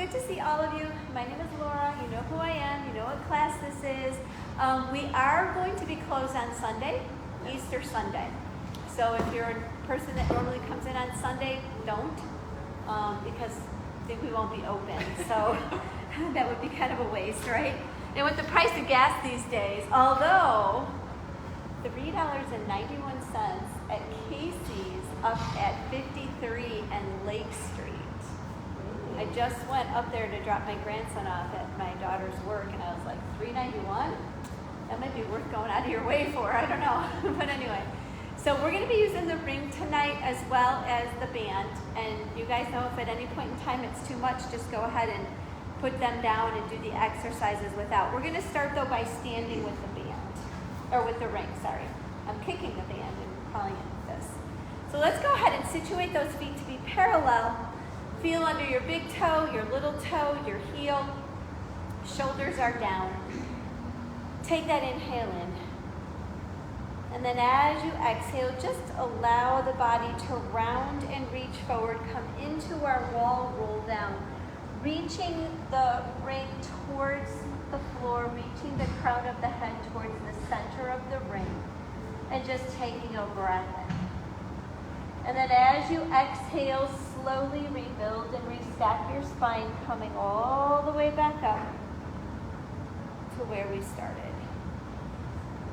good to see all of you. My name is Laura. You know who I am. You know what class this is. We are going to be closed on Sunday, Easter Sunday. So if you're a person that normally comes in on Sunday, don't, because we won't be open. So that would be kind of a waste, right? And with the price of gas these days, although $3.91 at Casey's up at 53 and Lake Street. I just went up there to drop my grandson off at my daughter's work, and I was like, $3.91? That might be worth going out of your way for, I don't know. But anyway, so we're going to be using the ring tonight as well as the band. And you guys know if at any point in time it's too much, just go ahead and put them down and do the exercises without. We're going to start though by standing with the band, or with the ring, sorry. I'm kicking the band and calling it this. So let's go ahead and situate those feet to be parallel. Feel under your big toe, your little toe, your heel. Shoulders are down. Take that inhale in. And then as you exhale, just allow the body to round and reach forward. Come into our wall roll down. Reaching the ring towards the floor, reaching the crown of the head towards the center of the ring. And just taking a breath in. And then as you exhale, slowly rebuild and restack your spine, coming all the way back up to where we started.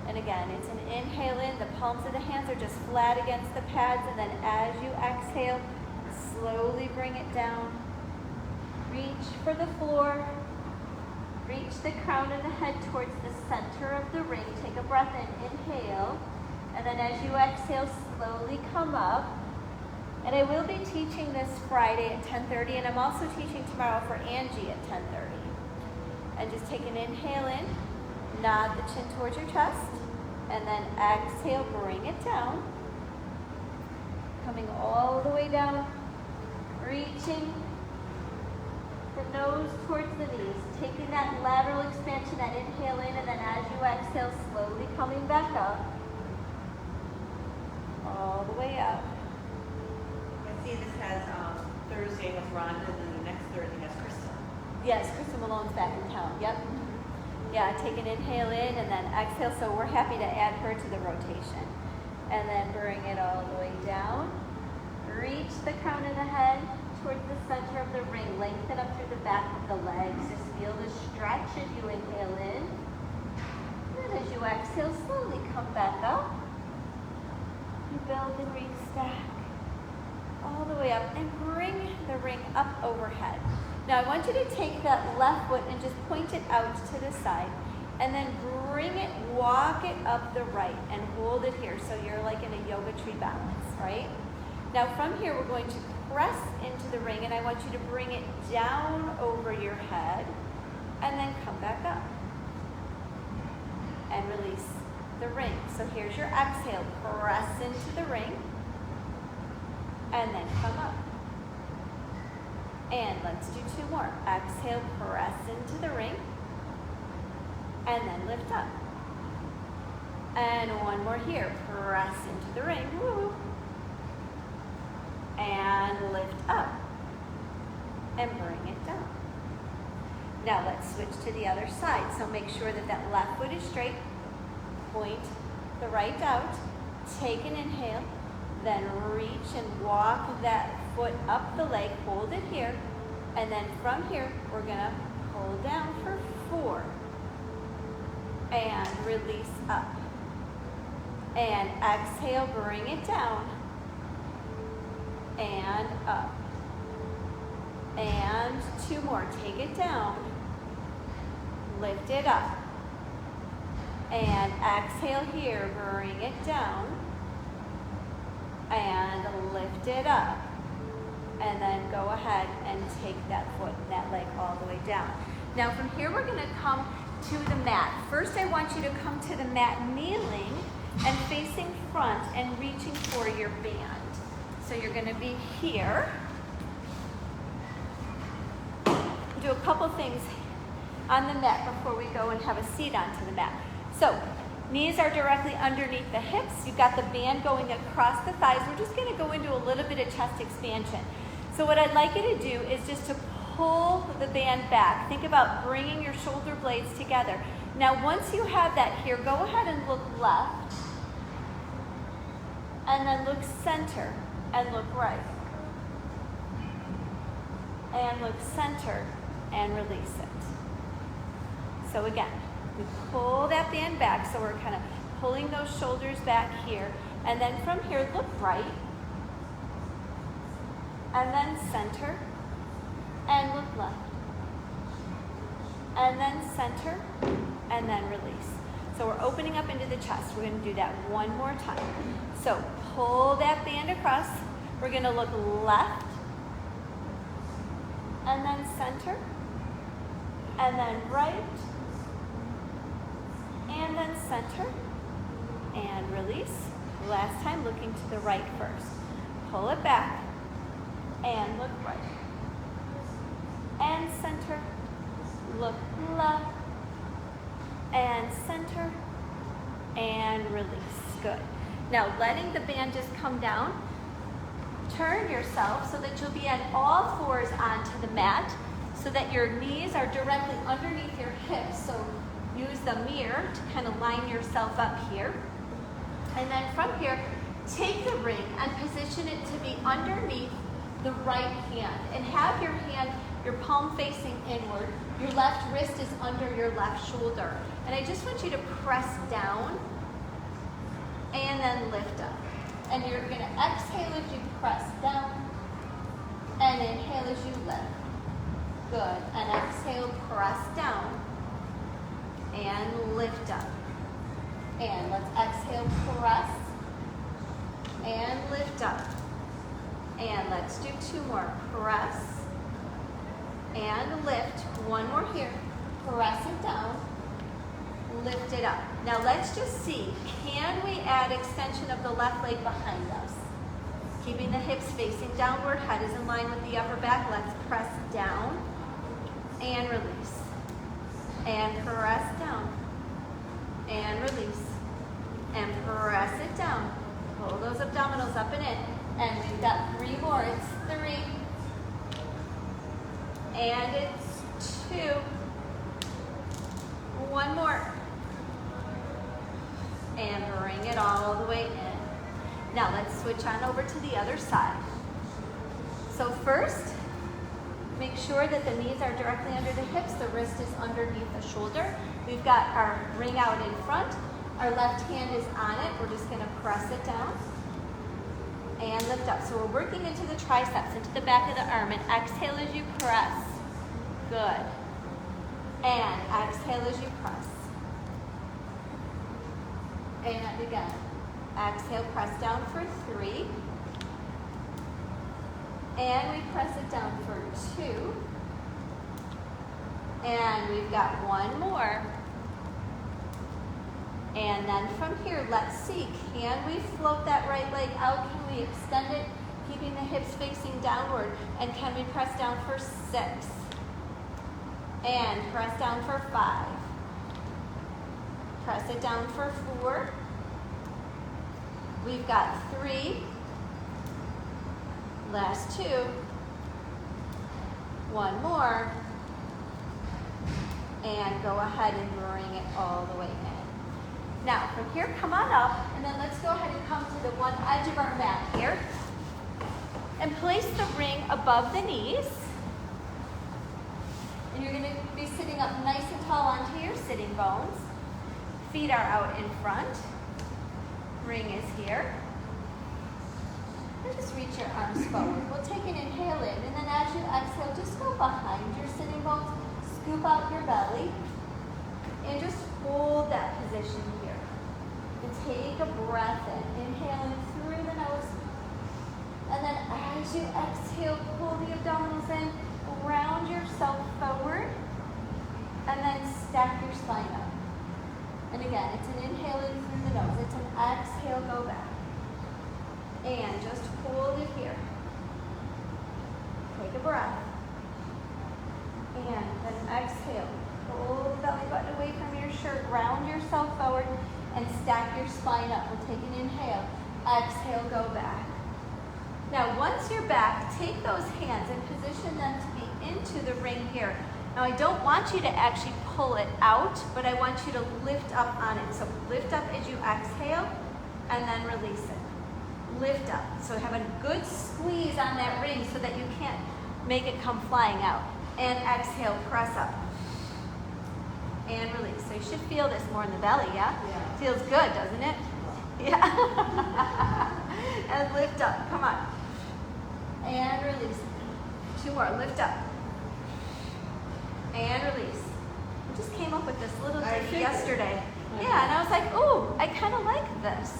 And again, it's an inhale in. The palms of the hands are just flat against the pads. And then as you exhale, slowly bring it down. Reach for the floor. Reach the crown of the head towards the center of the ring. Take a breath in. Inhale. And then as you exhale, slowly come up. And I will be teaching this Friday at 10:30, and I'm also teaching tomorrow for Angie at 10:30. And just take an inhale in, nod the chin towards your chest, and then exhale, bring it down. Coming all the way down, reaching the nose towards the knees, taking that lateral expansion, that inhale in, and then as you exhale, slowly coming back up. All the way up. I see this has Thursday has Rhonda, and then the next Thursday has Krista. Yes, Krista Malone's back in town. Yep. Yeah, take an inhale in and then exhale. So we're happy to add her to the rotation. And then bring it all the way down. Reach the crown of the head towards the center of the ring. Lengthen up through the back of the legs. Just feel the stretch as you inhale in. And as you exhale, slowly come back up. Build and restack all the way up and bring the ring up overhead. Now I want you to take that left foot and just point it out to the side, and then bring it, walk it up the right and hold it here so you're like in a yoga tree balance, right? Now from here we're going to press into the ring, and I want you to bring it down over your head and then come back up and release the ring. So here's your exhale, press into the ring, and then come up. And let's do two more. Exhale, press into the ring, and then lift up. And one more here, press into the ring, woo, and lift up, and bring it down. Now let's switch to the other side. So make sure that that left foot is straight. Point the right out, take an inhale, then reach and walk that foot up the leg, hold it here, and then from here, we're gonna hold down for 4, and release up, and exhale, bring it down, and up, and 2 more, take it down, lift it up, and exhale here, bring it down, and lift it up. And then go ahead and take that foot and that leg all the way down. Now from here, we're gonna come to the mat. First, I want you to come to the mat kneeling and facing front and reaching for your band. So you're gonna be here. Do a couple things on the mat before we go and have a seat onto the mat. So knees are directly underneath the hips. You've got the band going across the thighs. We're just going to go into a little bit of chest expansion. So what I'd like you to do is just to pull the band back. Think about bringing your shoulder blades together. Now, once you have that here, go ahead and look left, and then look center, and look right. And look center, and release it. So again, we pull that band back, so we're kind of pulling those shoulders back here, and then from here, look right, and then center, and look left, and then center, and then release. So we're opening up into the chest. We're going to do that one more time. So pull that band across. We're going to look left, and then center, and then right, and then center, and release. Last time, looking to the right first. Pull it back, and look right, and center, look left, and center, and release. Good. Now, letting the band just come down, turn yourself so that you'll be on all fours onto the mat so that your knees are directly underneath your hips. So use the mirror to kind of line yourself up here. And then from here, take the ring and position it to be underneath the right hand. And have your hand, your palm facing inward. Your left wrist is under your left shoulder. And I just want you to press down and then lift up. And you're going to exhale as you press down and inhale as you lift. Good. And exhale, press down and lift up. And let's exhale, press and lift up. And let's do two more. Press and lift. One more here. Press it down. Lift it up. Now let's just see, can we add extension of the left leg behind us? Keeping the hips facing downward, head is in line with the upper back. Let's press down and release. And press down and release. And press it down. Pull those abdominals up and in. And we've got three more. It's 3. And it's 2. One more. And bring it all the way in. Now let's switch on over to the other side. So first, make sure that the knees are directly under the hips. The wrist is underneath the shoulder. We've got our ring out in front. Our left hand is on it. We're just going to press it down and lift up. So we're working into the triceps, into the back of the arm. And exhale as you press. Good. And exhale as you press. And again. Exhale, press down for 3. And we press it down for 2. And we've got one more. And then from here, let's see, can we float that right leg out? Can we extend it, keeping the hips facing downward? And can we press down for 6? And press down for 5. Press it down for 4. We've got 3. Last 2. One more. And go ahead and bring it all the way in. Now, from here, come on up, and then let's go ahead and come to the one edge of our mat here. And place the ring above the knees. And you're going to be sitting up nice and tall onto your sitting bones. Feet are out in front. Ring is here. And just reach your arms forward. We'll take an inhale in, and then as you exhale, just go behind your sitting bones. Scoop out your belly. And just hold that position here. And take a breath in. Inhaling through the nose. And then as you exhale, pull the abdominals in. Round yourself forward. And then stack your spine up. And again, it's an inhale in through the nose. It's an exhale, go back. And just hold it here. Take a breath. And then exhale. Pull the belly button away from your shirt. Round yourself forward and stack your spine up. We'll take an inhale. Exhale, go back. Now, once you're back, take those hands and position them to be into the ring here. Now, I don't want you to actually pull it out, but I want you to lift up on it. So lift up as you exhale, and then release it. Lift up. So have a good squeeze on that ring so that you can't make it come flying out. And exhale, press up. And release. So you should feel this more in the belly, yeah? Yeah. Feels good, doesn't it? Yeah. And lift up. Come on. And release. 2 more. Lift up. And release. I just came up with this little ditty yesterday. Yeah, and I was like, ooh, I kind of like this.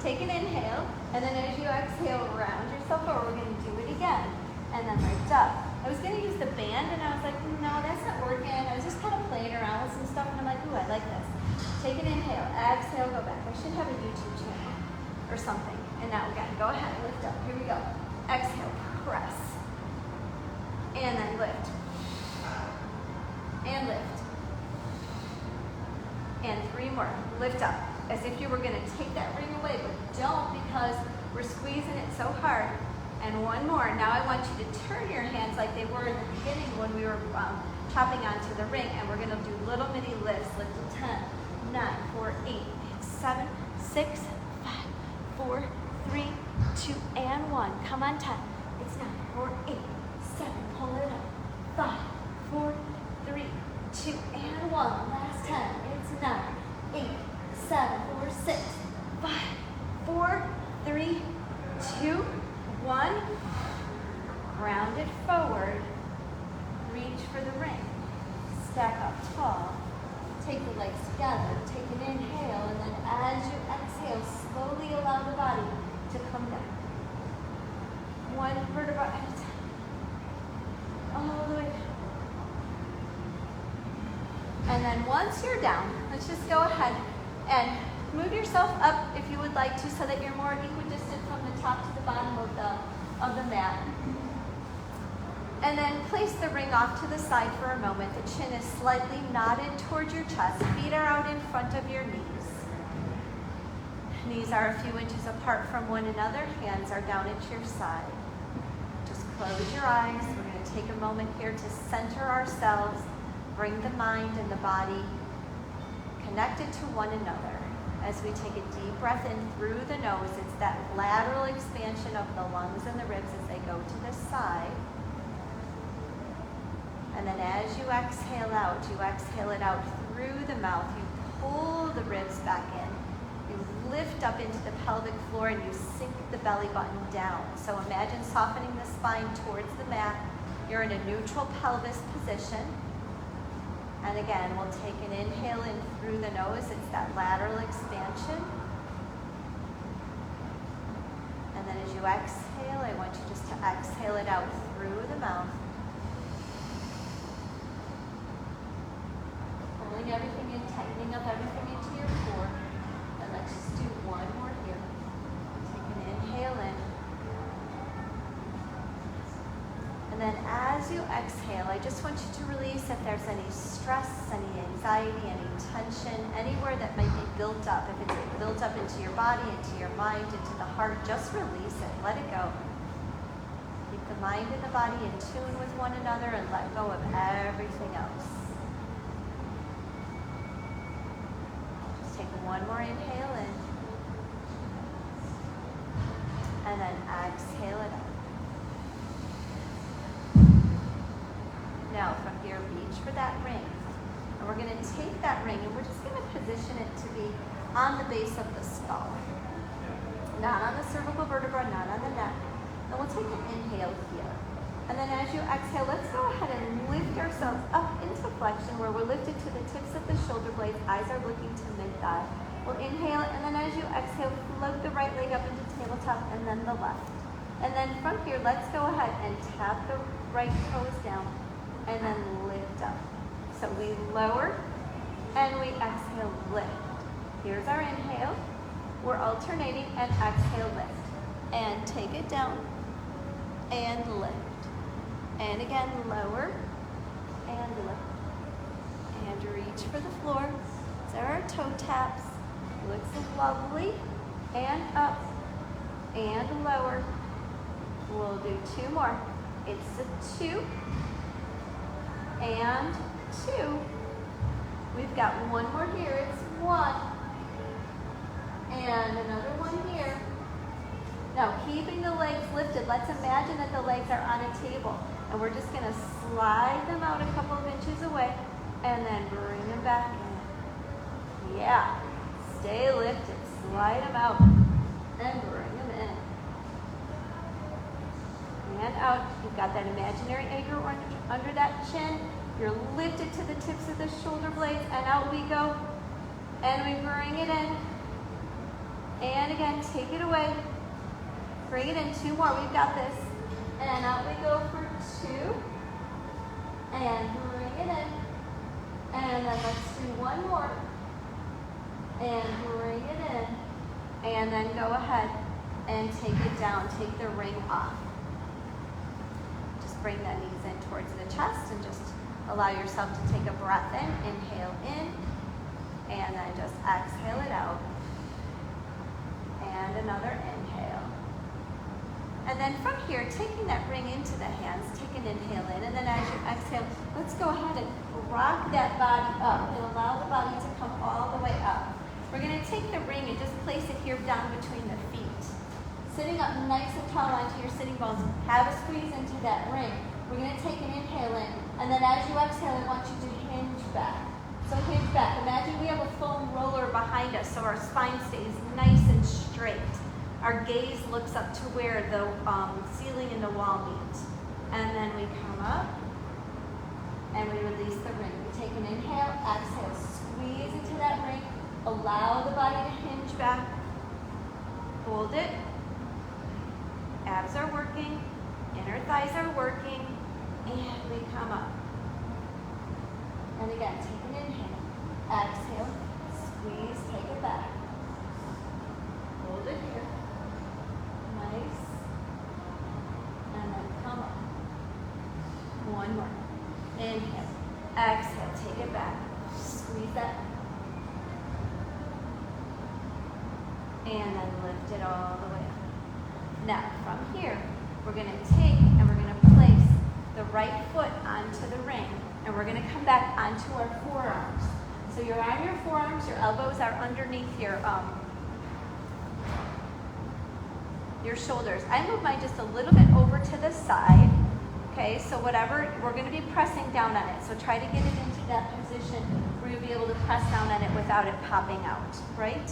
Take an inhale, and then as you exhale, round yourself over. We're going to do it again. And then lift up. I was going to use the band, and I was like, no, that's not working. I was just kind of playing around with some stuff, and I'm like, ooh, I like this. Take an inhale, exhale, go back. I should have a YouTube channel or something. And now again, go ahead, lift up. Here we go. Exhale, press. And then lift. And lift. And 3 more. Lift up. As if you were going to take that ring away, but don't, because we're squeezing it so hard. And 1 more. Now I want you to turn your hands like they were in the beginning when we were chopping onto the ring. And we're going to do little mini lifts. Lift to 10, 9, 4, 8, 7, 6, 5, 4, 3, 2, and 1. Come on, 10. It's 9, 4, 8, 7. Pull it up. 5, 4, 3, 2, and 1. Last 10. It's 9, 8, 7, 4, 6, 5, 4, 3, 2, 1. Ground it forward. Reach for the ring. Stack up tall. Take the legs together. Take an inhale, and then as you exhale, slowly allow the body to come down. 1 vertebra at a time. All the way down. And then once you're down, let's just go ahead and move yourself up if you would like to, so that you're more equidistant from the top to the bottom of the mat. And then place the ring off to the side for a moment. The chin is slightly nodded towards your chest. Feet are out in front of your knees. Knees are a few inches apart from one another. Hands are down at your side. Just close your eyes. We're going to take a moment here to center ourselves. Bring the mind and the body connected to one another. As we take a deep breath in through the nose, it's that lateral expansion of the lungs and the ribs as they go to the side. And then as you exhale it out through the mouth. You pull the ribs back in. You lift up into the pelvic floor and you sink the belly button down. So imagine softening the spine towards the mat. You're in a neutral pelvis position. And again, we'll take an inhale in through the nose. It's that lateral expansion. And then as you exhale, I want you just to exhale it out through the mouth. Pulling everything in, tightening up everything into your core. And let's just do 1 more here. Take an inhale in. And then as you exhale, I just want you to release if there's any stress, any anxiety, any tension, anywhere that might be built up. If it's built up into your body, into your mind, into the heart, just release it. Let it go. Keep the mind and the body in tune with one another and let go of everything else. Just take 1 more inhale in. And then exhale it out. Now from here, reach for that ring. And we're going to take that ring and we're just going to position it to be on the base of the skull. Not on the cervical vertebra, not on the neck. And we'll take an inhale here. And then as you exhale, let's go ahead and lift ourselves up into flexion where we're lifted to the tips of the shoulder blades. Eyes are looking to mid-thigh. We'll inhale, and then as you exhale, float the right leg up into tabletop and then the left. And then from here, let's go ahead and tap the right toes down. And then lift up. So we lower and we exhale, lift. Here's our inhale. We're alternating and exhale, lift. And take it down and lift. And again, lower and lift. And reach for the floor. There are our toe taps. Looks lovely. And up and lower We'll do 2 more. It's a 2 and 2. We've got 1 more here. It's 1 and another one here. Now, keeping the legs lifted, let's imagine that the legs are on a table, and we're just going to slide them out a couple of inches away and then bring them back in. Yeah, stay lifted, slide them out and bring them in. And out. You've got that imaginary anchor under that chin. You're lifted to the tips of the shoulder blades, and out we go. And we bring it in. And again, take it away. Bring it in. 2 more. We've got this. And out we go for 2. And bring it in. And then let's do 1 more. And bring it in. And then go ahead and take it down. Take the ring off. Just bring the knees in towards the chest and just allow yourself to take a breath in. Inhale in. And then just exhale it out. And another inhale. And then from here, taking that ring into the hands, take an inhale in, and then as you exhale, let's go ahead and rock that body up and allow the body to come all the way up. We're going to take the ring and just place it here down between the feet. Sitting up nice and tall onto your sitting bones, have a squeeze into that ring. We're going to take an inhale in, and then as you exhale, I want you to hinge back. So hinge back. Imagine we have a foam roller behind us so our spine stays nice and straight. Our gaze looks up to where the ceiling and the wall meet. And then we come up and we release the ring. We take an inhale, exhale, squeeze into that ring. Allow the body to hinge back. Hold it. Abs are working. Inner thighs are working. And we come up. And again, take an inhale, exhale, squeeze, take it back. Hold it here. Nice. And then come up. 1 more. Inhale, exhale, take it back. Squeeze that. And then lift it all the way up. Now, from here, we're going to take and we're going to place the right foot onto the ring. And we're going to come back onto our forearms. So you're on your forearms, your elbows are underneath your shoulders. I move mine just a little bit over to the side. Okay, so whatever, we're going to be pressing down on it. So try to get it into that position where you'll be able to press down on it without it popping out, right?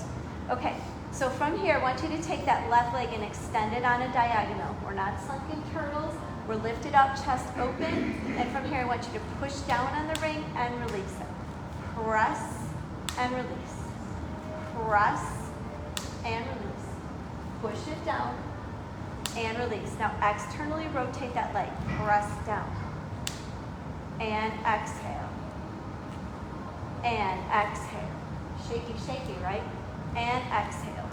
Okay, so from here, I want you to take that left leg and extend it on a diagonal. We're not sunken turtles. We're lifted up, chest open, and from here I want you to push down on the ring and release it. Press and release. Press and release. Push it down and release. Now externally rotate that leg. Press down. And exhale. And exhale. Shaky, shaky, right? And exhale.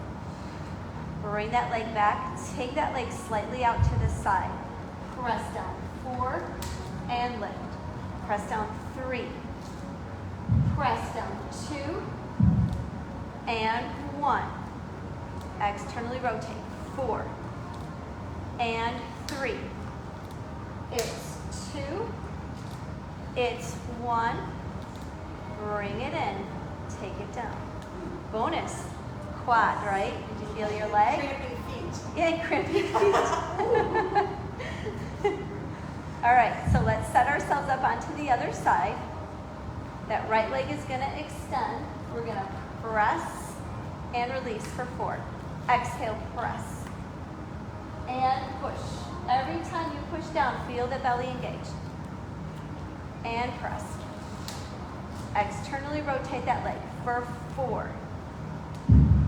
Bring that leg back. Take that leg slightly out to the side. Press down 4 and lift. Press down 3. Press down 2 and 1. Externally rotate 4 and 3. It's 2. It's 1. Bring it in. Take it down. Bonus. Quad, right? Did you feel your leg? Cramping feet. Yeah, cramping feet. All right, so let's set ourselves up onto the other side. That right leg is going to extend. We're going to press and release for 4. Exhale, press. And push. Every time you push down, feel the belly engaged. And press. Externally rotate that leg for 4.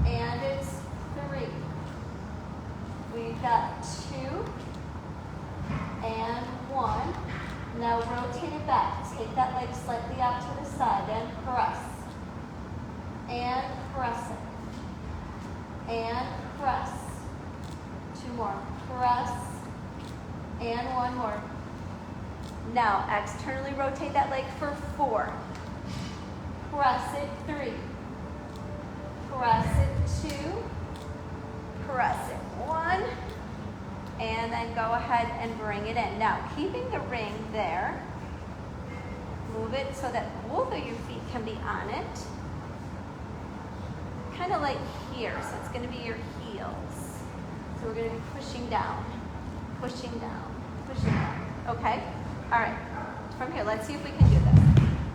And it's 3. We've got 2. And 1. Now rotate it back. Take that leg slightly out to the side and press. And press it. And press. 2 more. Press. And 1 more. Now externally rotate that leg for 4. Press it 3. Press it 2. Press it 1. And then go ahead and bring it in. Now, keeping the ring there, move it so that both of your feet can be on it. Kind of like here, so it's going to be your heels. So we're going to be pushing down, pushing down, pushing down. Okay? All right. From here, let's see if we can do this.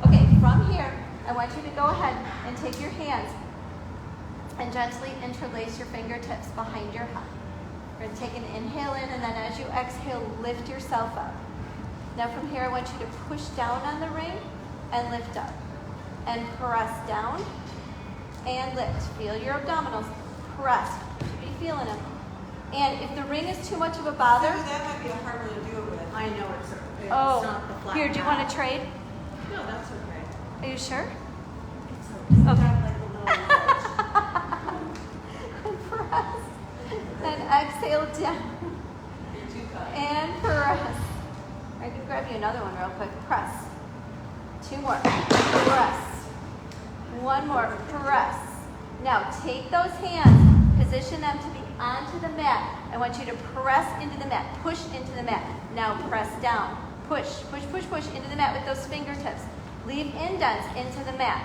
Okay, from here, I want you to go ahead and take your hands and gently interlace your fingertips behind your head. We're going to take an inhale in, and then as you exhale, lift yourself up. Now from here, I want you to push down on the ring and lift up. And press down and lift. Feel your abdominals. Press. You should be feeling them. And if the ring is too much of a bother... So that might be a hard one to do it with. I know it's Oh, not the flat here, do you top. want to trade? No, that's okay. Are you sure? It's okay. Like a little And press. And exhale down. And press. I can grab you another one real quick. Press. 2 more. Press. 1 more. Press. Now take those hands, position them to be onto the mat. I want you to press into the mat. Push into the mat. Now press down. Push, push, push, push into the mat with those fingertips. Leave indents into the mat.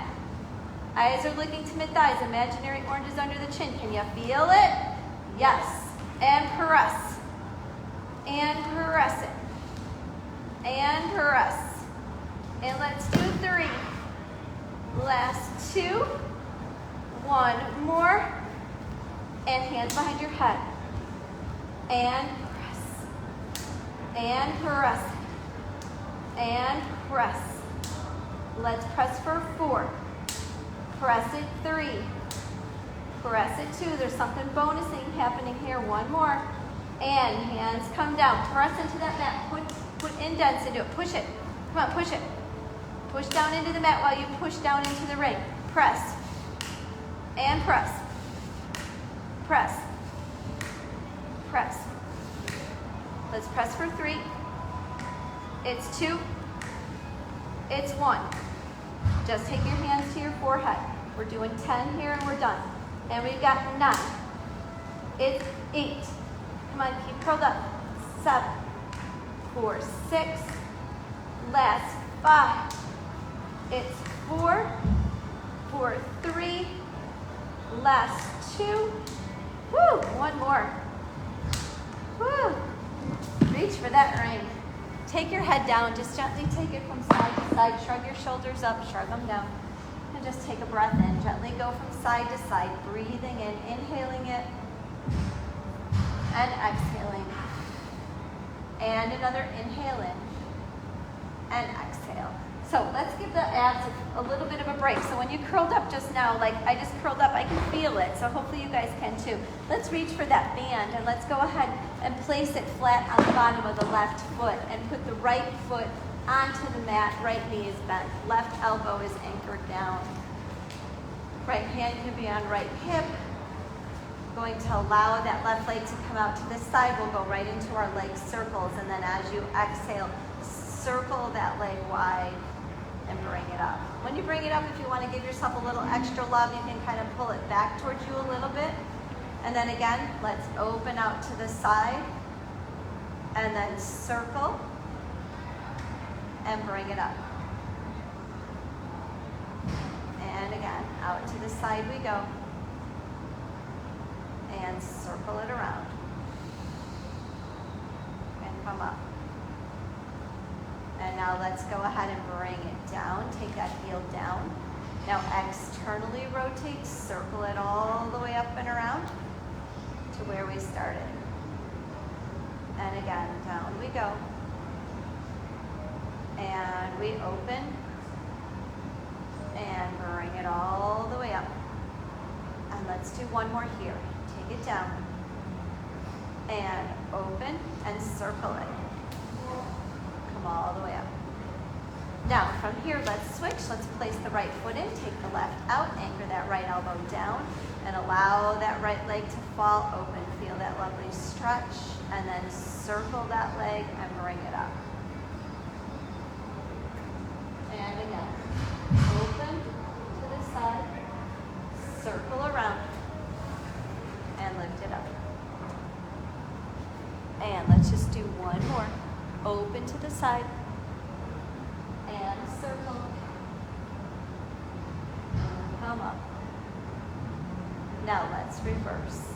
Eyes are looking to mid-thighs. Imaginary oranges under the chin. Can you feel it? Yes. And press. And press it. And press. And let's do 3. Last 2. 1 more. And hands behind your head. And press. And press. And press. Let's press for 4. Press it 3. Press it 2. There's something bonusing happening here. 1 more. And hands come down. Press into that mat. Put indents into it. Push it. Come on, push it. Push down into the mat while you push down into the ring. Press. And press. Press. Press. Let's press for 3. It's 2. It's 1. Just take your hands to your forehead. We're doing 10 here and we're done. And we've got 9. It's 8. Come on, keep curled up. 7. 4, 6. Last 5. It's 4. 4, 3. Last 2. Woo! 1 more. Woo! Reach for that ring. Take your head down. Just gently take it from side to side. Shrug your shoulders up. Shrug them down. And just take a breath in. Gently go from side to side. Breathing in. Inhaling it. And exhaling. And another inhale in. And exhale. So let's give the abs a little bit of a break. So when you curled up just now, like I just curled up, I can feel it. So hopefully you guys can too. Let's reach for that band and let's go ahead and place it flat on the bottom of the left foot and put the right foot onto the mat. Right knee is bent. Left elbow is anchored down. Right hand can be on right hip. Going to allow that left leg to come out to this side. We'll go right into our leg circles. And then as you exhale, circle that leg wide and bring it up. When you bring it up, if you want to give yourself a little extra love, you can kind of pull it back towards you a little bit. And then again, let's open out to the side and then circle and bring it up. And again, out to the side we go. And circle it around. And come up. And now let's go ahead and bring it down. Take that heel down. Now externally rotate, circle it all the way up and around to where we started. And again, down we go. And we open and bring it all the way up. And let's do 1 more here. Take it down and open and circle it. Come all the way up. Now from here, let's switch. Let's place the right foot in, take the left out, anchor that right elbow down, and allow that right leg to fall open. Feel that lovely stretch, and then circle that leg and bring it up. And again, open to the side, circle around, and lift it up. And side. And circle. Come up. Now let's reverse.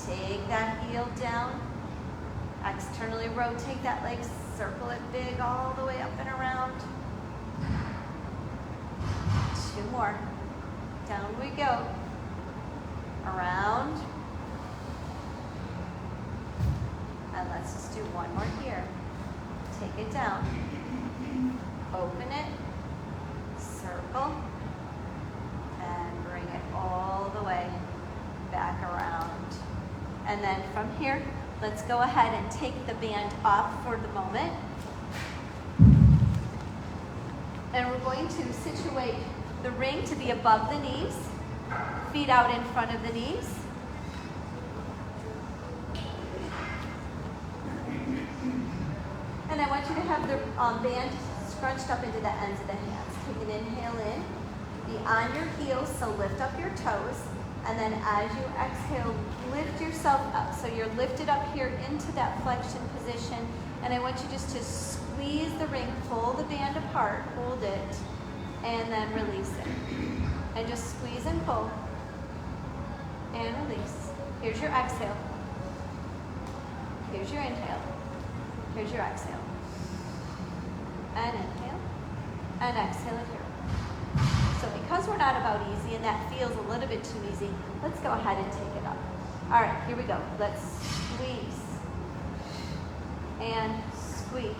Take that heel down. Externally rotate that leg. Circle it big all the way up and around. 2 more. Down we go. Around. And let's just do 1 more here. Take it down. Open it. Circle. And bring it all the way back around. And then from here, let's go ahead and take the band off for the moment. And we're going to situate the ring to be above the knees, feet out in front of the knees. And I want you to have the band scrunched up into the ends of the hands. Take an inhale in, be on your heels, so lift up your toes. And then as you exhale, lift yourself up. So you're lifted up here into that flexion position. And I want you just to squeeze the ring, pull the band apart, hold it, and then release it. And just squeeze and pull, and release. Here's your exhale. Here's your inhale. Here's your exhale. And inhale, and exhale it here. So because we're not about easy and that feels a little bit too easy, let's go ahead and take it up. All right, here we go. Let's squeeze and squeeze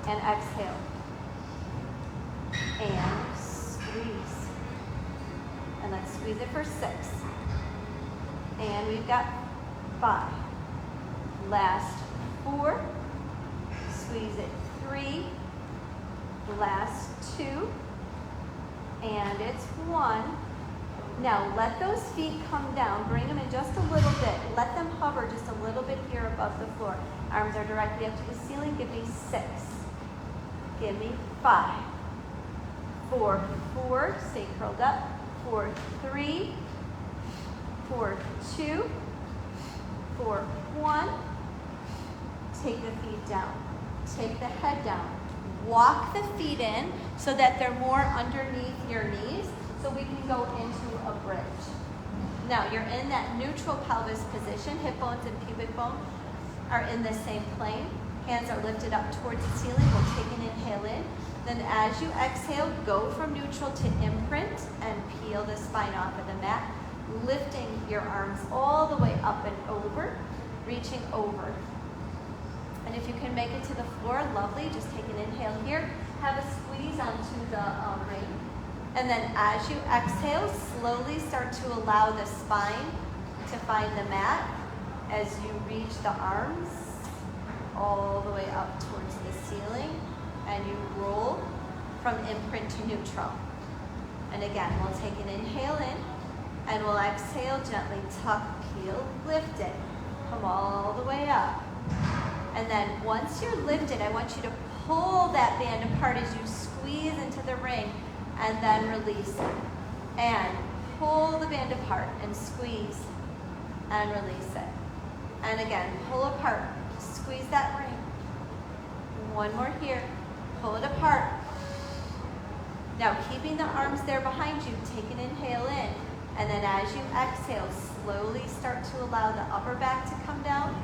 and exhale and squeeze. And let's squeeze it for 6. And we've got 5. Last 4. Squeeze it 3. Last 2. And it's 1. Now let those feet come down. Bring them in just a little bit. Let them hover just a little bit here above the floor. Arms are directly up to the ceiling. Give me 6. Give me 5. 4, 4. Stay curled up. 4, 3. 4, 2. 4, 1. Take the feet down. Take the head down. Walk the feet in so that they're more underneath your knees so we can go into a bridge. Now you're in that neutral pelvis position. Hip bones and pubic bone are in the same plane. Hands are lifted up towards the ceiling. We'll take an inhale in. Then as you exhale, go from neutral to imprint and peel the spine off of the mat, lifting your arms all the way up and over, reaching over. And if you can make it to the floor, lovely. Just take an inhale here. Have a squeeze onto the ring. And then as you exhale, slowly start to allow the spine to find the mat as you reach the arms all the way up towards the ceiling. And you roll from imprint to neutral. And again, we'll take an inhale in. And we'll exhale, gently tuck, peel, lift it. Come all the way up. And then once you're lifted, I want you to pull that band apart as you squeeze into the ring and then release it. And pull the band apart and squeeze and release it. And again, pull apart, squeeze that ring. 1 more here, pull it apart. Now keeping the arms there behind you, take an inhale in. And then as you exhale, slowly start to allow the upper back to come down.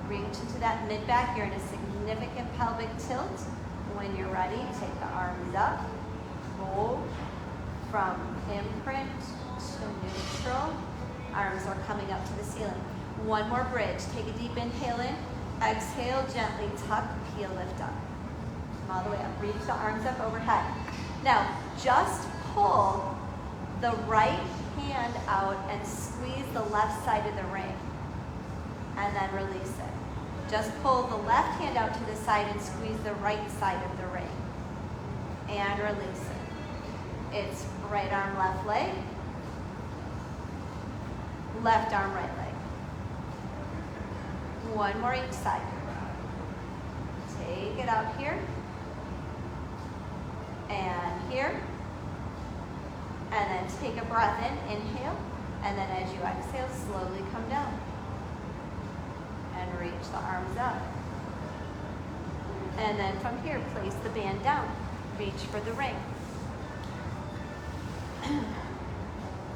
Reach into that mid-back. You're in a significant pelvic tilt. When you're ready, take the arms up. Roll from imprint to neutral. Arms are coming up to the ceiling. 1 more bridge. Take a deep inhale in. Exhale, gently tuck, peel, lift up. Come all the way up. Reach the arms up overhead. Now, just pull the right hand out and squeeze the left side of the ring. And then release it. Just pull the left hand out to the side and squeeze the right side of the ring. And release it. It's right arm, left leg. Left arm, right leg. 1 more each side. Take it out here. And here. And then take a breath in, inhale. And then as you exhale, slowly come down. And reach the arms up. And then from here, place the band down. Reach for the ring.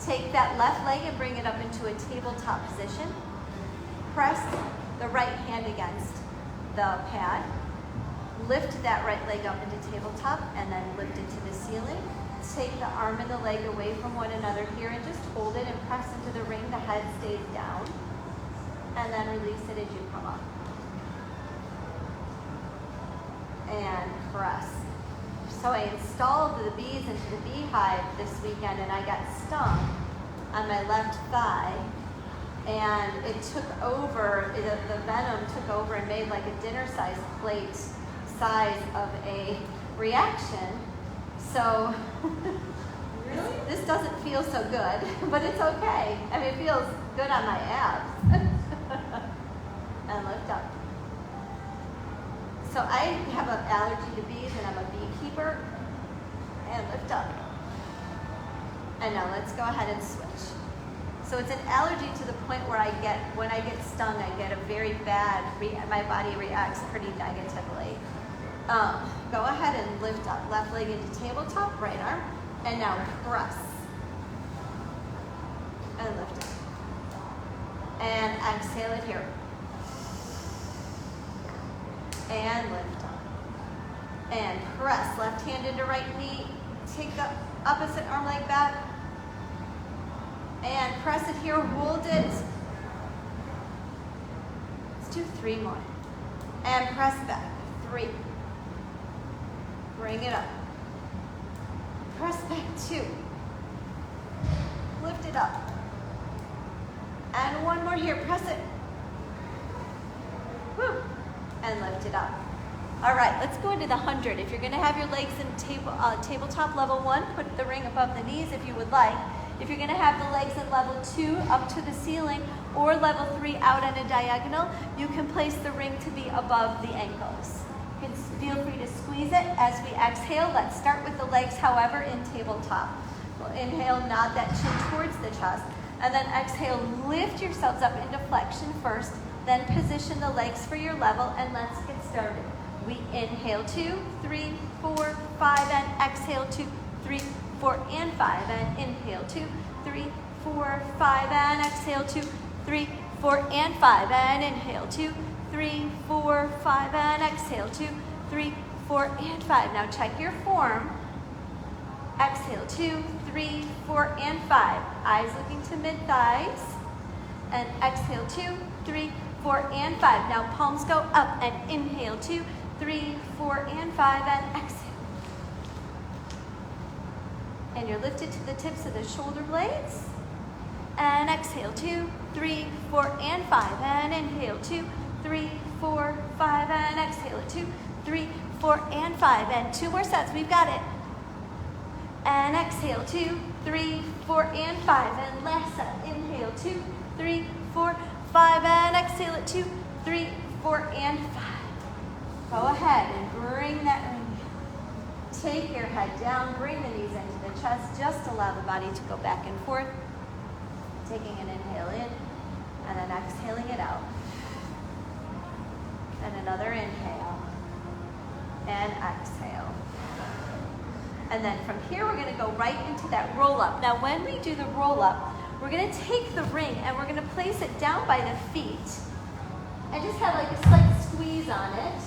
Take that left leg and bring it up into a tabletop position. Press the right hand against the pad. Lift that right leg up into tabletop and then lift it to the ceiling. Take the arm and the leg away from one another here and just hold it and press into the ring. The head stays down. And then release it as you come up. And press. So I installed the bees into the beehive this weekend and I got stung on my left thigh. And it took over, the venom took over and made like a dinner-sized plate size of a reaction. So really? This doesn't feel so good, but it's okay. I mean, it feels good on my abs. And lift up. So I have an allergy to bees and I'm a beekeeper. And lift up. And now let's go ahead and switch. So it's an allergy to the point where when I get stung, I get a very bad, my body reacts pretty negatively. Go ahead and lift up. Left leg into tabletop, right arm. And now press. And lift it. And exhale it here. And lift up. And press. Left hand into right knee. Take the opposite arm leg back. And press it here. Hold it. Let's do 3 more. And press back. 3. Bring it up. Press back 2. Lift it up. And 1 more here. Press it. Woo. And lift it up. All right, let's go into the 100. If you're going to have your legs in tabletop level 1, put the ring above the knees if you would like. If you're going to have the legs in level 2 up to the ceiling or level 3 out on a diagonal, you can place the ring to be above the ankles. You can feel free to squeeze it as we exhale. Let's start with the legs, however, in tabletop. We'll inhale, nod that chin towards the chest, and then exhale, lift yourselves up into flexion first, then position the legs for your level, and let's get started. We inhale 2, 3, 4, 5, and exhale 2, 3, 4, and 5, and inhale 2, 3, 4, 5, and exhale 2, 3, 4, and 5, and inhale 2, 3, 4, 5, and exhale 2, 3, 4, and 5. Now check your form. Exhale 2, 3, 4, and 5. Eyes looking to mid-thighs. And exhale 2, 3, 4, and 5. Now palms go up and inhale 2, 3, 4, and 5, and exhale. And you're lifted to the tips of the shoulder blades. And exhale 2, 3, 4, and 5. And inhale 2, 3, 4, 5, and exhale it 2, 3, 4, and 5. And 2 more sets. We've got it. And exhale 2, 3, 4, and 5. And last set. Inhale 2, 3, 4, 5, and exhale it 2, 3, 4, and 5. Go ahead and bring that ring down. Take your head down, bring the knees into the chest. Just allow the body to go back and forth. Taking an inhale in and then exhaling it out. And another inhale and exhale. And then from here, we're going to go right into that roll up. Now, when we do the roll up, we're going to take the ring and we're going to place it down by the feet and just have like a slight squeeze on it.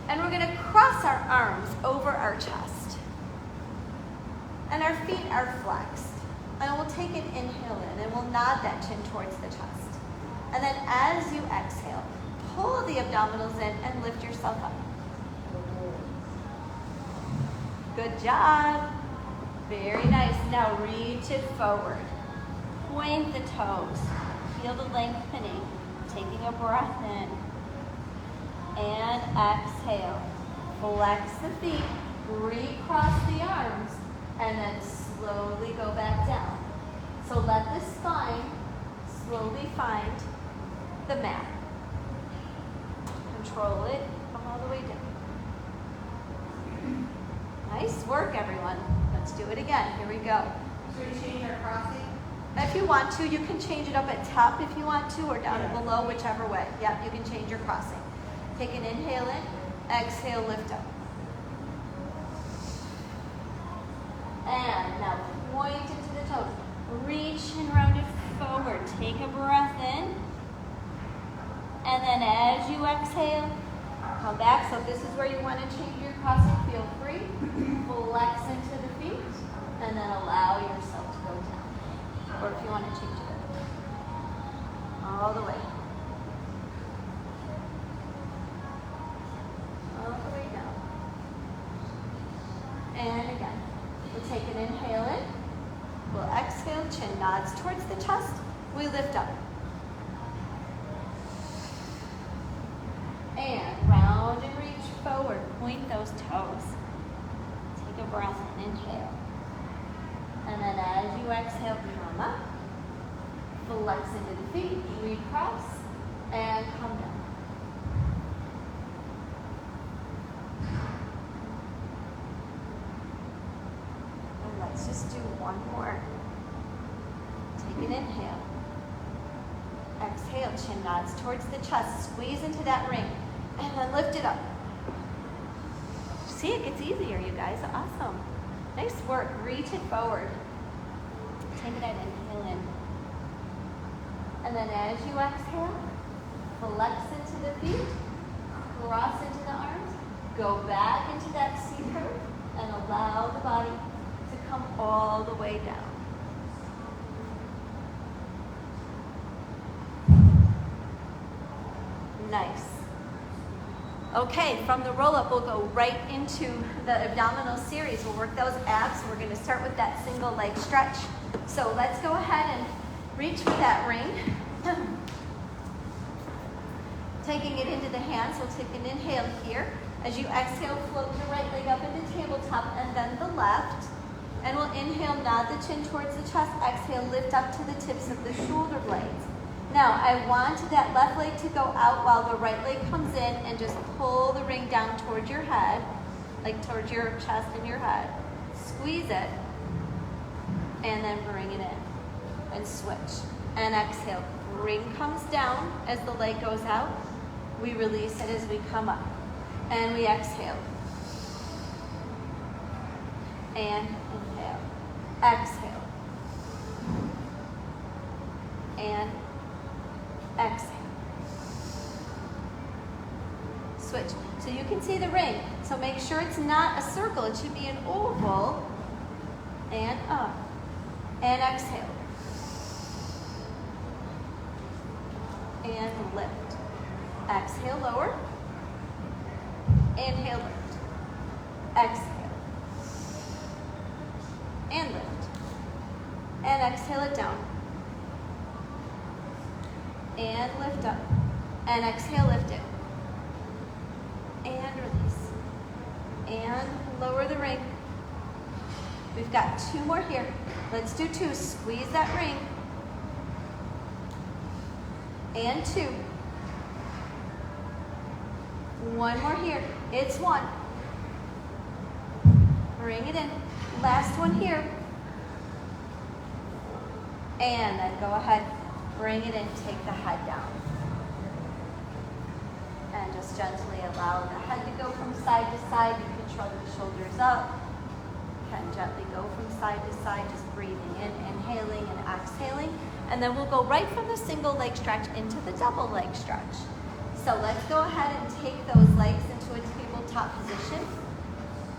And we're going to cross our arms over our chest. And our feet are flexed. And we'll take an inhale in and we'll nod that chin towards the chest. And then as you exhale, pull the abdominals in and lift yourself up. Good job. Very nice. Now reach it forward. Point the toes. Feel the lengthening. Taking a breath in. And exhale. Flex the feet. Recross the arms. And then slowly go back down. So let the spine slowly find the mat. Control it. Come all the way down. Nice work, everyone. Let's do it again. Here we go. Should we change our crossing? If you want to, you can change it up at top if you want to, or down below, whichever way. Yep, you can change your crossing. Take an inhale in, exhale, lift up. And now point into the toes. Reach and round it forward. Take a breath in. And then as you exhale, come back. So if this is where you want to change your posture, feel free. Flex into the feet. And then allow yourself to go down. Or if you want to change it all the way. All the way down. And again. We'll take an inhale in. We'll exhale, chin nods towards the chest. We lift up. And round and reach forward. Point those toes. Take a breath and inhale. And then as you exhale, come up. Flex into the feet. Recross. And come down. Let's just do one more. Take an inhale. Exhale, chin nods towards the chest. Squeeze into that ring. And then lift it up. See, it gets easier, you guys. Awesome. Nice work. Reach it forward. Take that inhale in. And then as you exhale, flex into the feet. Cross into the arms. Go back into that C curve. And allow the body to come all the way down. Nice. Okay, from the roll-up, we'll go right into the abdominal series. We'll work those abs. We're going to start with that single leg stretch. So let's go ahead and reach for that ring. Taking it into the hands, we'll take an inhale here. As you exhale, float the right leg up into tabletop and then the left. And we'll inhale, nod the chin towards the chest. Exhale, lift up to the tips of the shoulder blades. Now, I want that left leg to go out while the right leg comes in and just pull the ring down towards your head, like towards your chest and your head. Squeeze it, and then bring it in, and switch. And exhale, ring comes down as the leg goes out. We release it as we come up. And we exhale. And inhale. Exhale. And exhale. Switch. So you can see the ring. So make sure it's not a circle. It should be an oval. And up. And exhale. And lift. Exhale, lower. Inhale, lift. Exhale. And lift. And exhale it down. And lift up. And exhale, lift it. And release. And lower the ring. We've got 2 more here. Let's do 2. Squeeze that ring. And 2. 1 more here. It's 1. Bring it in. Last one here. And then go ahead. Bring it in. Take the head down. And just gently allow the head to go from side to side. You can shrug the shoulders up. You can gently go from side to side, just breathing in, inhaling and exhaling. And then we'll go right from the single leg stretch into the double leg stretch. So let's go ahead and take those legs into a tabletop position.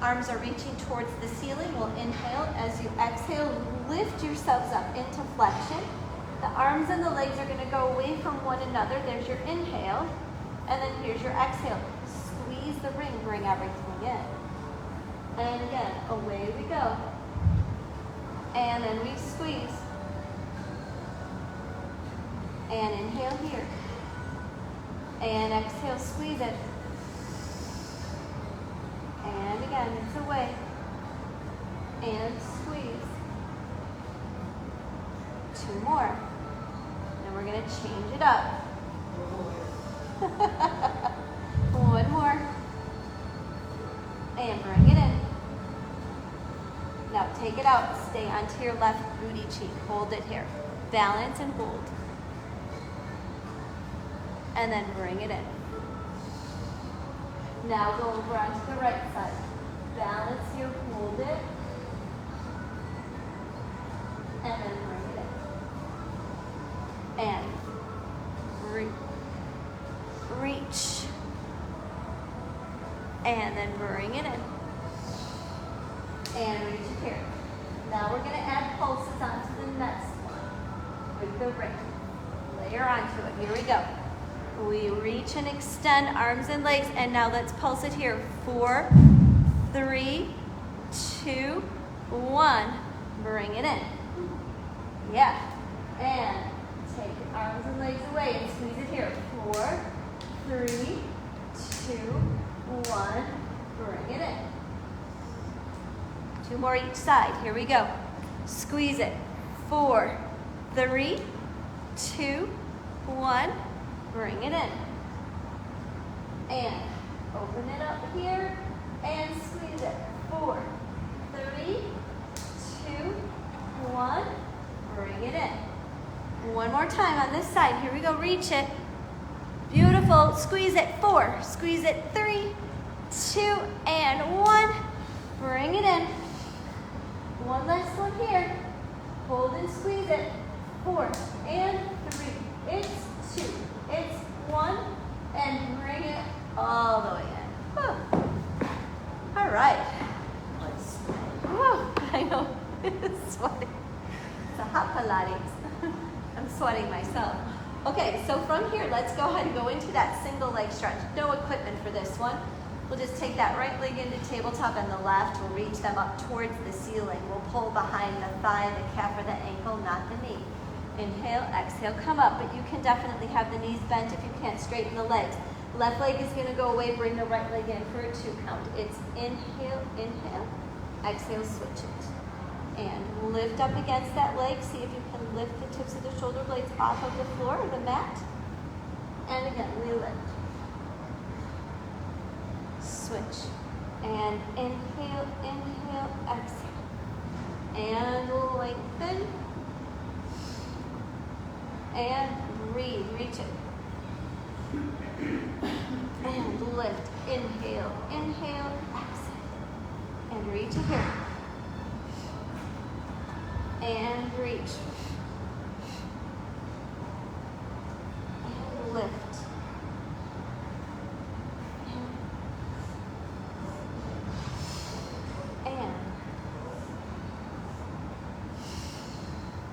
Arms are reaching towards the ceiling. We'll inhale. As you exhale, lift yourselves up into flexion. The arms and the legs are going to go away from one another. There's your inhale. And then here's your exhale. Squeeze the ring, bring everything in. And again, away we go. And then we squeeze. And inhale here. And exhale, squeeze it. And again, it's away. And squeeze. 2 more. Then we're going to change it up. 1 more. And bring it in. Now take it out. Stay onto your left booty cheek. Hold it here. Balance and hold. And then bring it in. Now go over onto the right side. Balance here, hold it. And then bring it in. And reach. And then bring it in. And reach it here. Now we're going to add pulses onto the next one with the ring. Layer onto it. Here we go. We reach and extend arms and legs, and now let's pulse it here. 4, 3, 2, 1. Bring it in. Yeah. And take arms and legs away and squeeze it here. 4, 3, 2, 1. Bring it in. 2 more each side. Here we go. Squeeze it. 4, 3, 2, 1. Bring it in. And open it up here and squeeze it. 4, 3, 2, 1. Bring it in. One more time on this side. Here we go. Reach it. Beautiful. Squeeze it. 4. Squeeze it. 3, 2, and 1. Bring it in. One last one here. Hold and squeeze it. 4 and 3. It's 2. It's 1. And bring it all the way in. Whew. All right. I know. It's sweating. It's a hot Pilates. I'm sweating myself. Okay, so from here, let's go ahead and go into that single leg stretch. No equipment for this one. We'll just take that right leg into tabletop and the left. We'll reach them up towards the ceiling. We'll pull behind the thigh, the calf, or the ankle, not the knee. Inhale, exhale, come up, but you can definitely have the knees bent if you can't straighten the legs. Left leg is gonna go away, bring the right leg in for a 2 count. It's inhale, inhale, exhale, switch it. And lift up against that leg. See if you can lift the tips of the shoulder blades off of the floor or the mat. And again, we lift. Switch. And inhale, inhale, exhale. And lengthen. And breathe, reach it. And lift, inhale, inhale, exhale. And reach it here. And reach. And lift.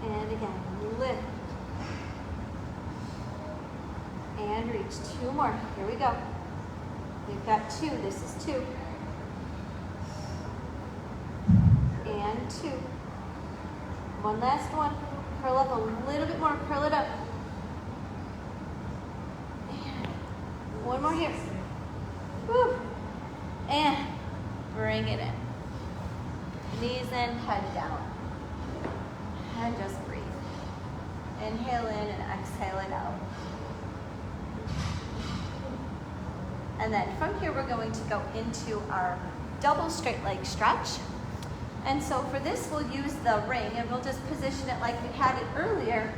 And again, lift. And reach. 2 more. Here we go. We've got 2. This is 2. And 2. One last one. Curl up a little bit more. Curl it up. And one more here. Woo. And bring it in. Knees in, head down. And just breathe. Inhale in and exhale it out. And then from here, we're going to go into our double straight leg stretch. And so for this, we'll use the ring and we'll just position it like we had it earlier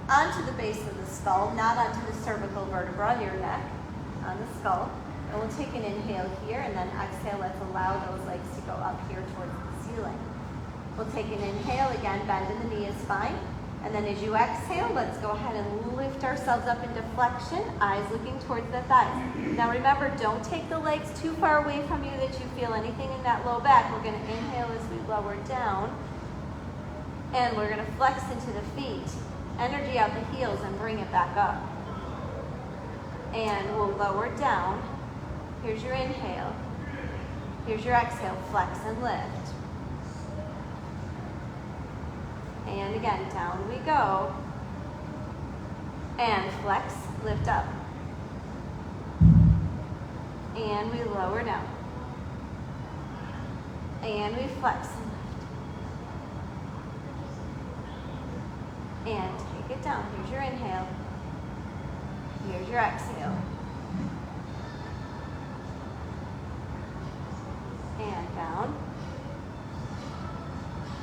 onto the base of the skull, not onto the cervical vertebra, your neck, on the skull. And we'll take an inhale here and then exhale. Let's allow those legs to go up here towards the ceiling. We'll take an inhale, again, bend in the knee is fine. And then as you exhale, let's go ahead and lift ourselves up into flexion, eyes looking towards the thighs. Now remember, don't take the legs too far away from you that you feel anything in that low back. We're gonna inhale as we lower down, and we're gonna flex into the feet. Energy out the heels and bring it back up. And we'll lower down. Here's your inhale. Here's your exhale, flex and lift. And again, down we go. And flex, lift up. And we lower down. And we flex and lift. And take it down. Here's your inhale. Here's your exhale. And down.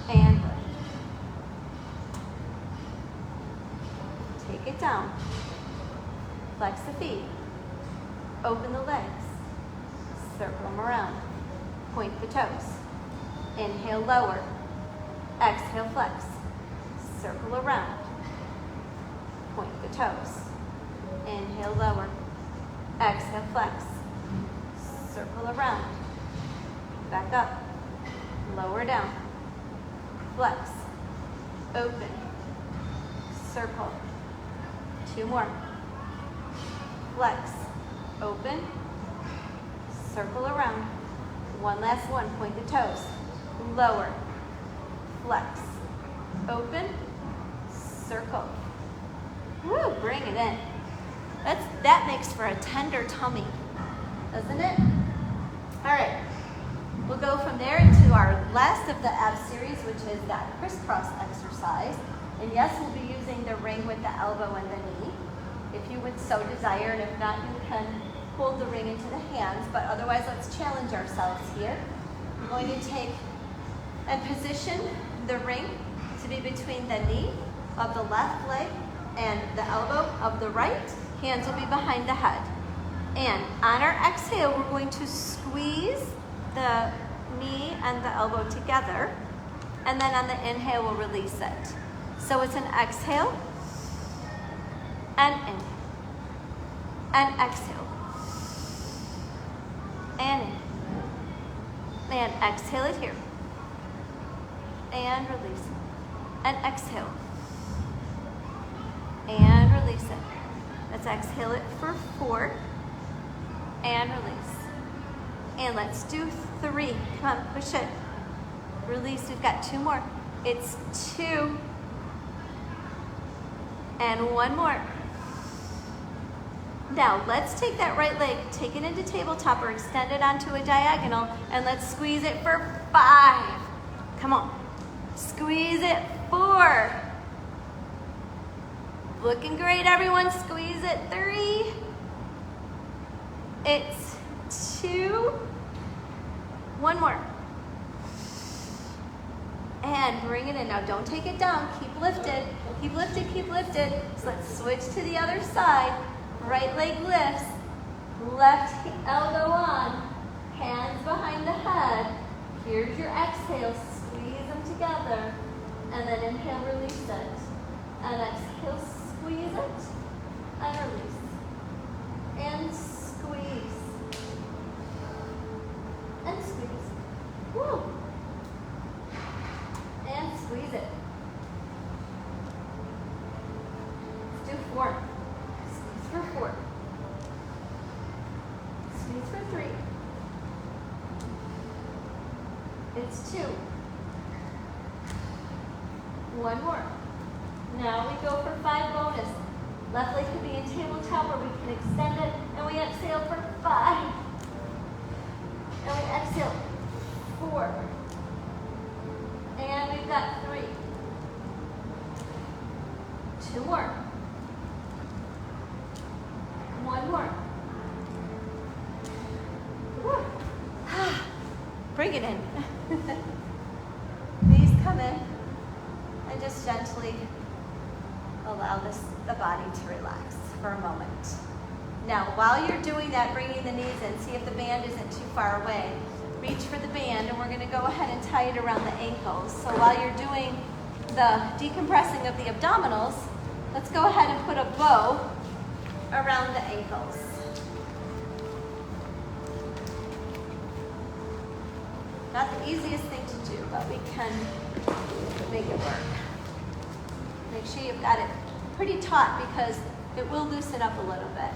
And lift. Take it down. Flex the feet. Open the legs. circle them around. Point the toes. Inhale, lower. Exhale, flex. Circle around. Point the toes. Inhale, lower. Exhale, flex. Circle around. Back up. Lower down. Flex. Open. Circle. 2 more. Flex. Open. Circle around. 1 last one. Point the toes. Lower. Flex. Open. Circle. Woo, bring it in. That makes for a tender tummy, doesn't it? All right. We'll go from there into our last of the ab series, which is that crisscross exercise. And yes, we'll be using the ring with the elbow and the knee, if you would so desire. And if not, you can hold the ring into the hands. But otherwise, let's challenge ourselves here. I'm going to take and position the ring to be between the knee of the left leg and the elbow of the right. Hands will be behind the head. And on our exhale, we're going to squeeze the knee and the elbow together. And then on the inhale, we'll release it. So it's an exhale and in. And exhale. And in. And exhale it here. And release it. And exhale. And release it. Let's exhale it for 4. And release. And let's do 3. Come on, push it. Release. We've got 2 more. It's 2. And 1 more. Now, let's take that right leg, take it into tabletop or extend it onto a diagonal, and let's squeeze it for 5. Come on. Squeeze it. 4. Looking great, everyone. Squeeze it. 3. It's 2. 1 more. And bring it in. Now don't take it down. Keep lifted. Keep lifted, keep lifted. So let's switch to the other side. Right leg lifts. Left elbow on. Hands behind the head. Here's your exhale. Squeeze them together. And then inhale, release it. And exhale, squeeze it. And release. And squeeze. And squeeze. Woo. And squeeze it. Let's do 4. Squeeze for 4. Squeeze for 3. It's 2. 1 more. Now we go for 5 bonus. Left leg could be in tabletop or we can extend it. And we exhale for 5. And we exhale 4. And we've got 3. 2 more. 1 more. Woo. Bring it in. Knees come in. And just gently allow the body to relax for a moment. Now, while you're doing that, bringing the knees in, see if the band isn't too far away. Reach for the band, and we're going to go ahead and tie it around the ankles. So while you're doing the decompressing of the abdominals, let's go ahead and put a bow around the ankles. Not the easiest thing to do, but we can make it work. Make sure you've got it pretty taut because it will loosen up a little bit.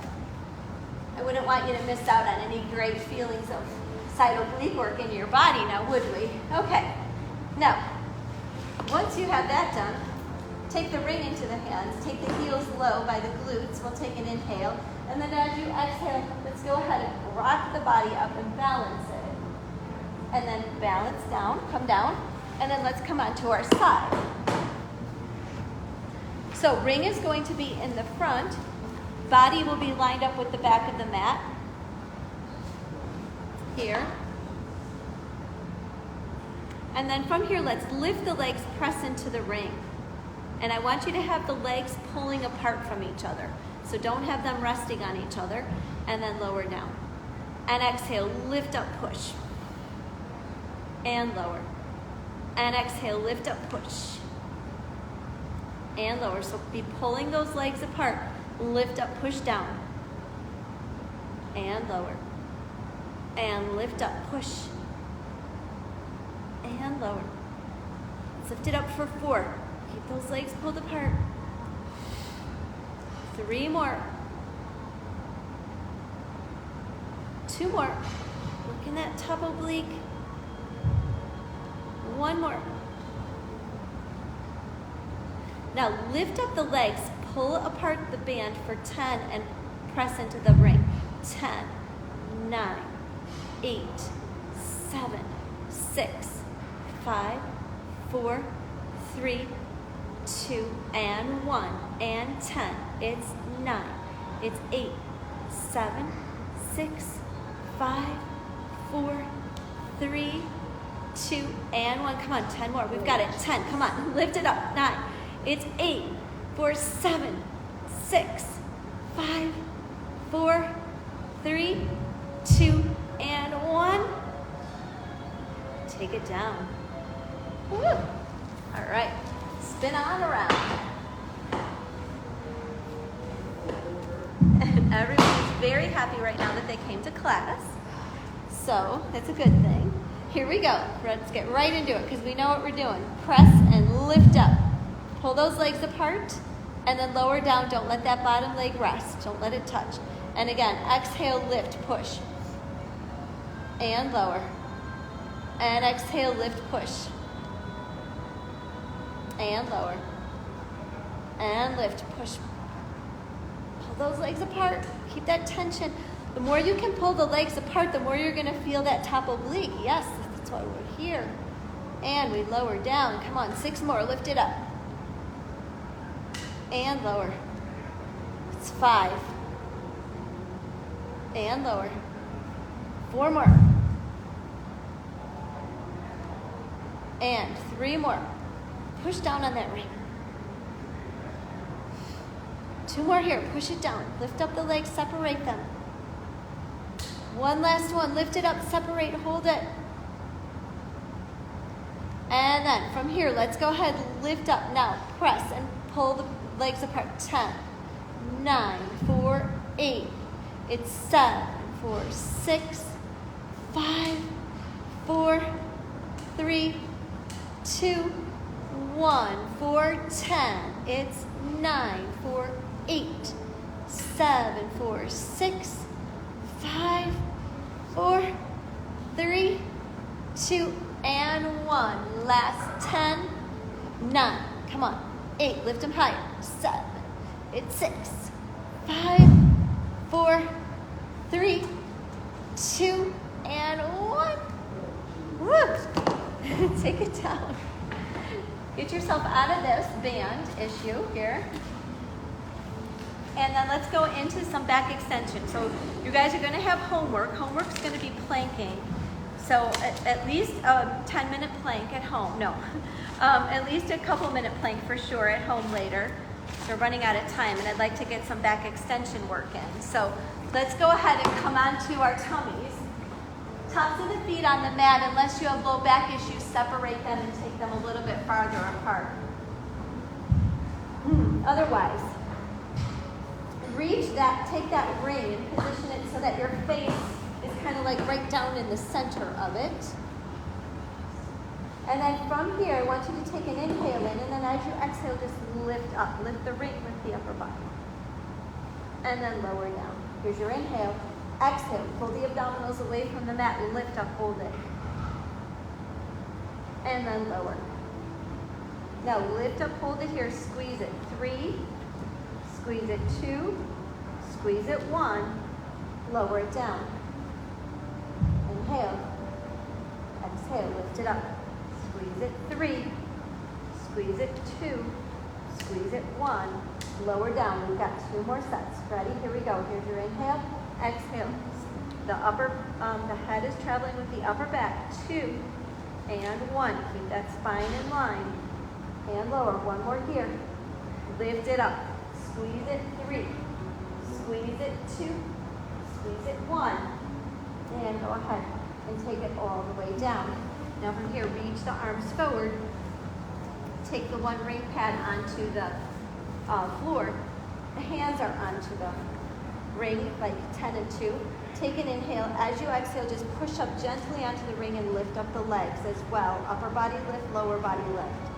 I wouldn't want you to miss out on any great feelings of side oblique work in your body now, would we? Okay. Now, once you have that done, take the ring into the hands, take the heels low by the glutes. We'll take an inhale. And then as you exhale, let's go ahead and rock the body up and balance it. And then balance down, come down, and then let's come onto our side. So ring is going to be in the front. Body will be lined up with the back of the mat. Here. And then from here, let's lift the legs, press into the ring. And I want you to have the legs pulling apart from each other. So don't have them resting on each other. And then lower down. And exhale, lift up, push. And lower. And exhale, lift up, push. And lower. So be pulling those legs apart. Lift up, push down. And lower. And lift up, push. And lower. Let's lift it up for 4. Keep those legs pulled apart. 3 more. 2 more. Look in that top oblique. 1 more. Now lift up the legs, pull apart the band for 10 and press into the ring. 10, 9, 8, 7, 6, 5, 4, 3, 2, and 1, and 10. It's 9. It's 8, 7, 6, 5, 4, 3, 2, and 1. Come on, 10 more. We've got it. 10. Come on. Lift it up. 9. It's 8, 4, 7, 6, 5, 4, 3, 2, and 1. Take it down. Woo. All right. Spin on around. And everyone's very happy right now that they came to class. So that's a good thing. Here we go. Let's get right into it because we know what we're doing. Press and lift up. Pull those legs apart and then lower down. Don't let that bottom leg rest. Don't let it touch. And again, exhale, lift, push. And lower. And exhale, lift, push. And lower. And lift, push. Pull those legs apart. Keep that tension. The more you can pull the legs apart, the more you're going to feel that top oblique. Yes, that's why we're here. And we lower down. Come on, 6 more. Lift it up. And lower. It's 5. And lower. 4 more. And 3 more. Push down on that ring. 2 more here. Push it down. Lift up the legs. Separate them. 1 last one. Lift it up. Separate. Hold it. And then from here, let's go ahead. Lift up. Now press and pull the legs apart. 10, 9, 4, 8. It's 7, 4, 6, 5, 4, 3, 2, 1, 4, 10. It's 9, 4, 8, 7, 4, 6, 5, 4, 3, 2, and 1. Last 10, 9. Come on. 8. Lift them higher. 7. It's 6, 5, 4, 3, 2, and 1. Woo! Take it down. Get yourself out of this band issue here. And then let's go into some back extension. So you guys are going to have homework. Homework's going to be planking. So at least a 10-minute plank at home. No, at least a couple-minute plank for sure at home later. We're running out of time, and I'd like to get some back extension work in. So let's go ahead and come onto our tummies. Tops of the feet on the mat. Unless you have low back issues, separate them and take them a little bit farther apart. Otherwise, reach that, take that ring and position it so that your face is kind of like right down in the center of it. And then from here, I want you to take an inhale in, and then as you exhale, just lift up. Lift the ring with the upper body. And then lower down. Here's your inhale. Exhale. Pull the abdominals away from the mat. Lift up, hold it. And then lower. Now lift up, hold it here. Squeeze it. 3. Squeeze it. 2. Squeeze it. 1. Lower it down. Inhale. Exhale. Lift it up. Squeeze it. 3. Squeeze it. 2. Squeeze it. 1. Lower down. We've got 2 more sets. Ready? Here we go. Here's your inhale. Exhale. The head is traveling with the upper back. 2 and 1. Keep that spine in line. And lower. 1 more here. Lift it up. Squeeze it. 3. Squeeze it. 2. Squeeze it. 1. go ahead and take it all the way down. Now from here, reach the arms forward. Take the one ring pad onto the floor. The hands are onto the ring, like 10 and 2. Take an inhale. As you exhale, just push up gently onto the ring and lift up the legs as well. Upper body lift, lower body lift.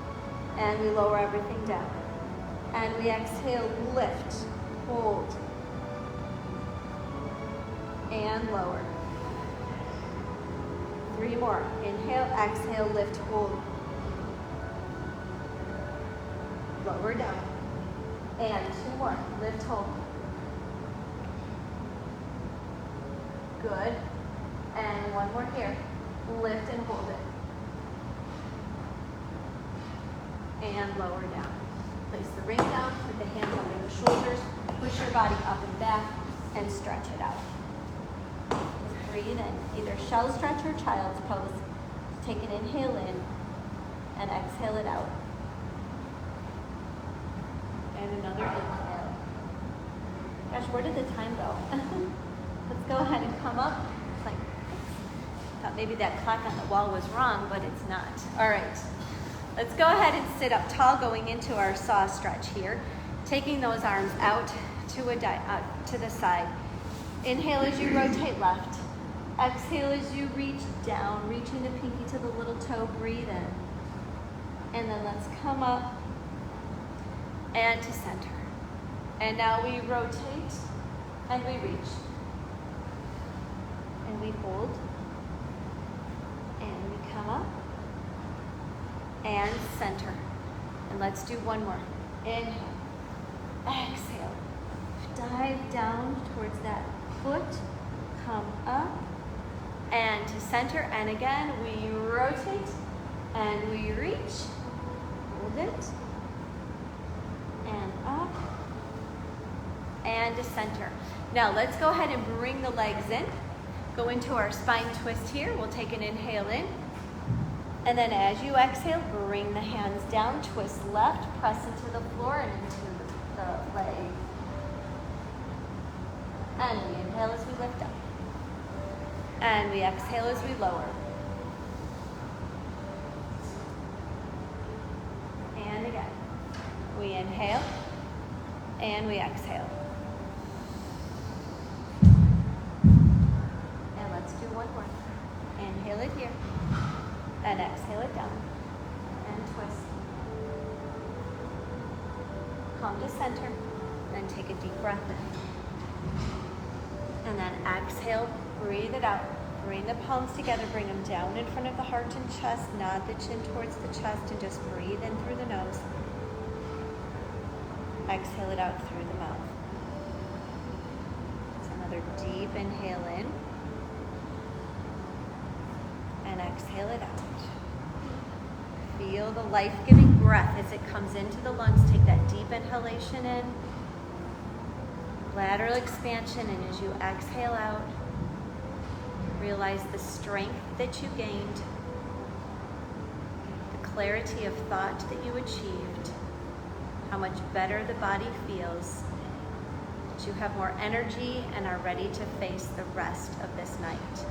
And we lower everything down. And we exhale, lift, hold, and lower. 3 more. Inhale, exhale, lift, hold. Lower down. And 2 more. Lift, hold. Good. And 1 more here. Lift and hold it. And lower down. Place the ring down, put the hands under the shoulders, push your body up and back, and stretch it out. Just breathe in, either shell stretch or child's pose. Take an inhale in, and exhale it out. And another inhale. Gosh, where did the time go? Let's go ahead and come up. It's like, thought maybe that clock on the wall was wrong, but it's not. All right. Let's go ahead and sit up tall going into our saw stretch here. Taking those arms out to the side. Inhale as you rotate left. Exhale as you reach down, reaching the pinky to the little toe, breathe in. And then let's come up and to center. And now we rotate and we reach. And we hold. And we come up. And center. And let's do 1 more. Inhale. Exhale. Dive down towards that foot. Come up. And to center. And again, we rotate. And we reach. Hold it. And up. And to center. Now let's go ahead and bring the legs in. Go into our spine twist here. We'll take an inhale in. And then as you exhale, bring the hands down, twist left, press into the floor and into the leg. And we inhale as we lift up. And we exhale as we lower. And again. We inhale and we exhale. And let's do 1 more. Inhale it here. And exhale it down. And twist. Come to center. Then take a deep breath in. And then exhale, breathe it out. Bring the palms together, bring them down in front of the heart and chest. Nod the chin towards the chest and just breathe in through the nose. Exhale it out through the mouth. It's another deep inhale in. And exhale it out. Feel the life-giving breath as it comes into the lungs. Take that deep inhalation in. Lateral expansion, and as you exhale out, realize the strength that you gained, the clarity of thought that you achieved, how much better the body feels, that you have more energy and are ready to face the rest of this night.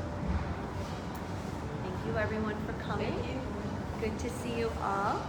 Thank you everyone for coming. Thank you. Good to see you all.